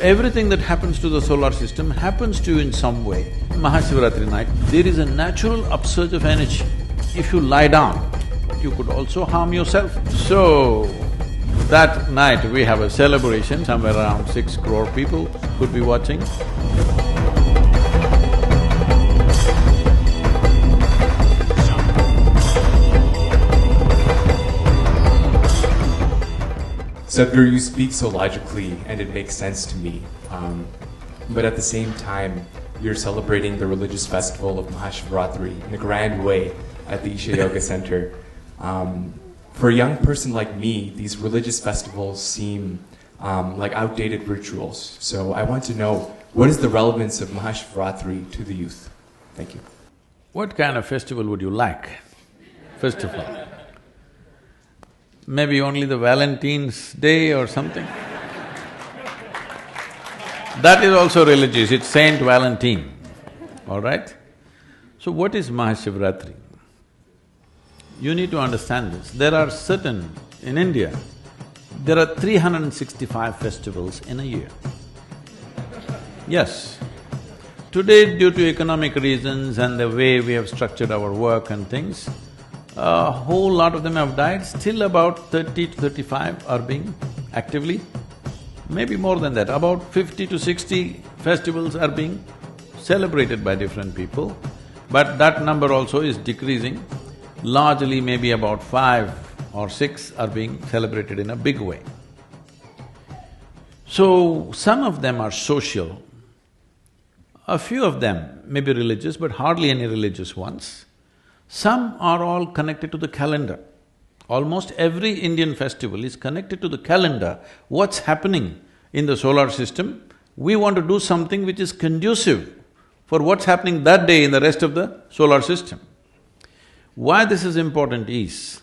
Everything that happens to the solar system happens to you in some way. Mahashivratri night, there is a natural upsurge of energy. If you lie down, you could also harm yourself. So, that night we have a celebration, somewhere around 6 crore people could be watching. Sadhguru, you speak so logically and it makes sense to me. But at the same time, you're celebrating the religious festival of Mahashivratri in a grand way at the Isha Yoga Center. For a young person like me, these religious festivals seem like outdated rituals. So I want to know, what is the relevance of Mahashivratri to the youth? Thank you. What kind of festival would you like, first of all? Maybe only the Valentine's Day or something? That is also religious, it's Saint Valentine, all right? So what is Mahashivratri? You need to understand this. There are certain… in India, there are 365 festivals in a year. Yes. Today, due to economic reasons and the way we have structured our work and things, a whole lot of them have died, still about 30 to 35 are being actively, maybe more than that, about 50 to 60 festivals are being celebrated by different people, but that number also is decreasing. Largely maybe about 5 or 6 are being celebrated in a big way. So, some of them are social, a few of them may be religious, but hardly any religious ones. Some are all connected to the calendar. Almost every Indian festival is connected to the calendar. What's happening in the solar system, we want to do something which is conducive for what's happening that day in the rest of the solar system. Why this is important is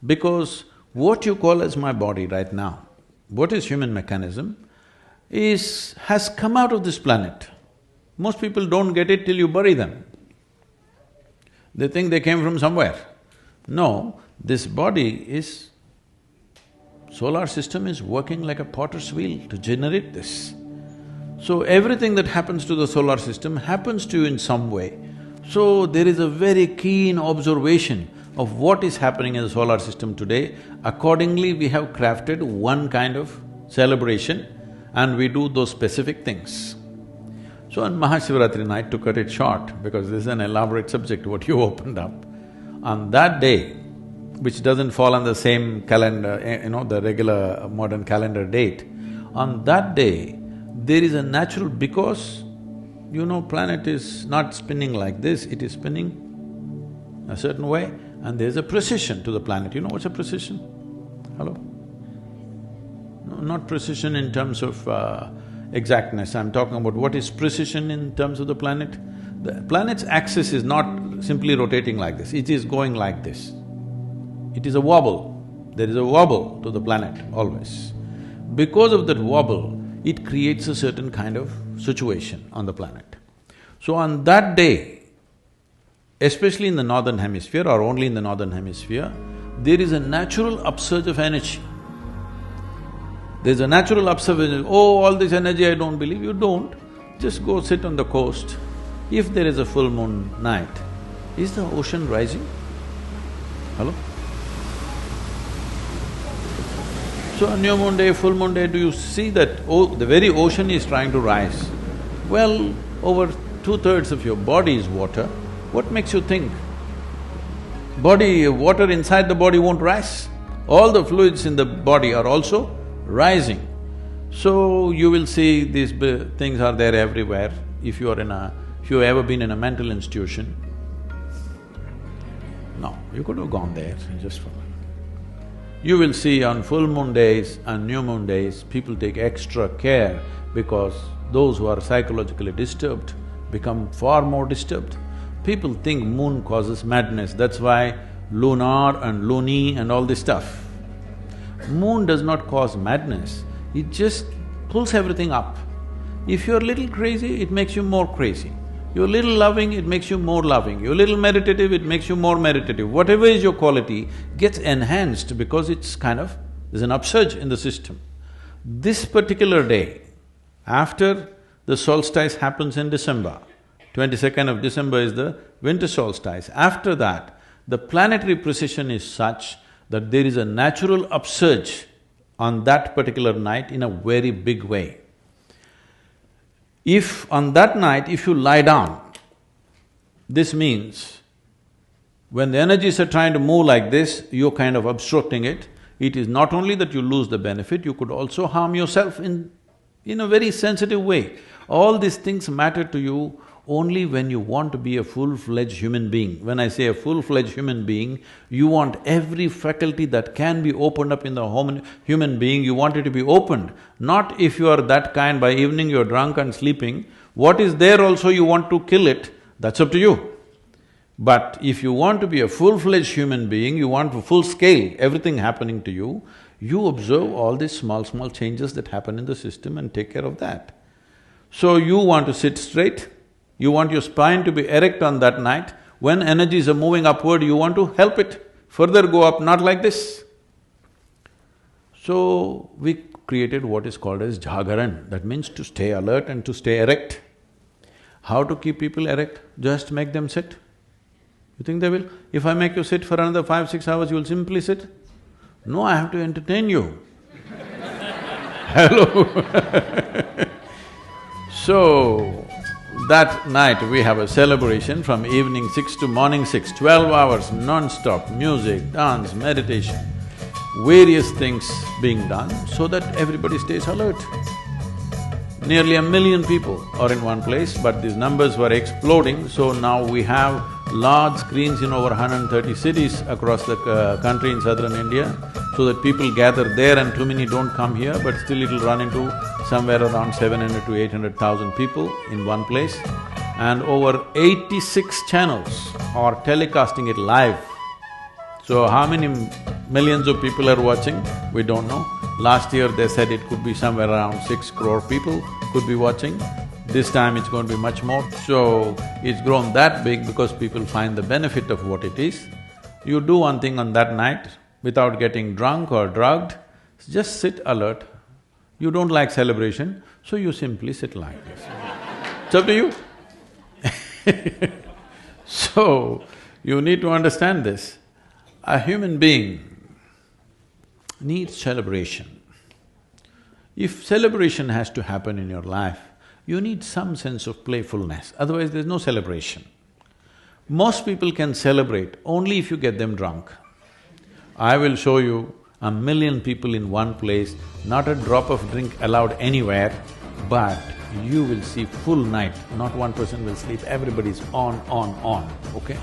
because what you call as my body right now, what is human mechanism, has come out of this planet. Most people don't get it till you bury them. They think they came from somewhere. No, this body is… solar system is working like a potter's wheel to generate this. So everything that happens to the solar system happens to you in some way. So there is a very keen observation of what is happening in the solar system today. Accordingly, we have crafted one kind of celebration and we do those specific things. So on Mahashivratri night, to cut it short, because this is an elaborate subject what you opened up, on that day, which doesn't fall on the same calendar, the regular modern calendar date, on that day, there is a natural… because, planet is not spinning like this, it is spinning a certain way, and there's a precision to the planet. You know what's a precision? Hello? No, not precision in terms of exactness, I'm talking about what is precision in terms of the planet. The planet's axis is not simply rotating like this, it is going like this. It is a wobble, there is a wobble to the planet always. Because of that wobble, it creates a certain kind of situation on the planet. So on that day, especially in the northern hemisphere or only in the northern hemisphere, there is a natural upsurge of energy. There's a natural observation, oh, all this energy I don't believe, you don't. Just go sit on the coast. If there is a full moon night, is the ocean rising? Hello? So on new moon day, full moon day, do you see that, the very ocean is trying to rise? Well, over 2/3 of your body is water. What makes you think water inside the body won't rise? All the fluids in the body are also rising. So you will see these things are there everywhere. If you've ever been in a mental institution, no, you could have gone there just for… You will see on full moon days and new moon days, people take extra care because those who are psychologically disturbed become far more disturbed. People think moon causes madness, that's why lunar and loony and all this stuff. Moon does not cause madness, it just pulls everything up. If you're a little crazy, it makes you more crazy. You're a little loving, it makes you more loving. You're a little meditative, it makes you more meditative. Whatever is your quality gets enhanced because it's kind of… there's an upsurge in the system. This particular day, After the solstice happens in December, 22nd of December is the winter solstice. After that, the planetary precession is such that there is a natural upsurge on that particular night in a very big way. If on that night, if you lie down, this means when the energies are trying to move like this, you're kind of obstructing it. It is not only that you lose the benefit, you could also harm yourself in a very sensitive way. All these things matter to you only when you want to be a full-fledged human being. When I say a full-fledged human being, you want every faculty that can be opened up in the human being, you want it to be opened. Not if you are that kind, by evening you're drunk and sleeping, what is there also you want to kill it, that's up to you. But if you want to be a full-fledged human being, you want full scale, everything happening to you, you observe all these small changes that happen in the system and take care of that. So you want to sit straight, you want your spine to be erect on that night. When energies are moving upward, you want to help it further go up, not like this. So we created what is called as jagaran, that means to stay alert and to stay erect. How to keep people erect? Just make them sit. You think they will? If I make you sit for another 5-6 hours, you will simply sit? No, I have to entertain you. Hello So, that night we have a celebration from evening 6 to morning 6, 12 hours non-stop, music, dance, meditation, various things being done so that everybody stays alert. Nearly 1 million people are in one place, but these numbers were exploding, so now we have large screens in over 130 cities across the country in southern India, so that people gather there and too many don't come here, but still it'll run into somewhere around 700 to 800,000 people in one place. And over 86 channels are telecasting it live. So how many millions of people are watching, we don't know. Last year they said it could be somewhere around 6 crore people could be watching. This time it's going to be much more. So, it's grown that big because people find the benefit of what it is. You do one thing on that night without getting drunk or drugged, just sit alert. You don't like celebration, so you simply sit like this. It's up to you. So, you need to understand this. A human being needs celebration. If celebration has to happen in your life, you need some sense of playfulness, otherwise there's no celebration. Most people can celebrate only if you get them drunk. I will show you 1 million people in one place, not a drop of drink allowed anywhere, but you will see full night, not one person will sleep, everybody's on, okay?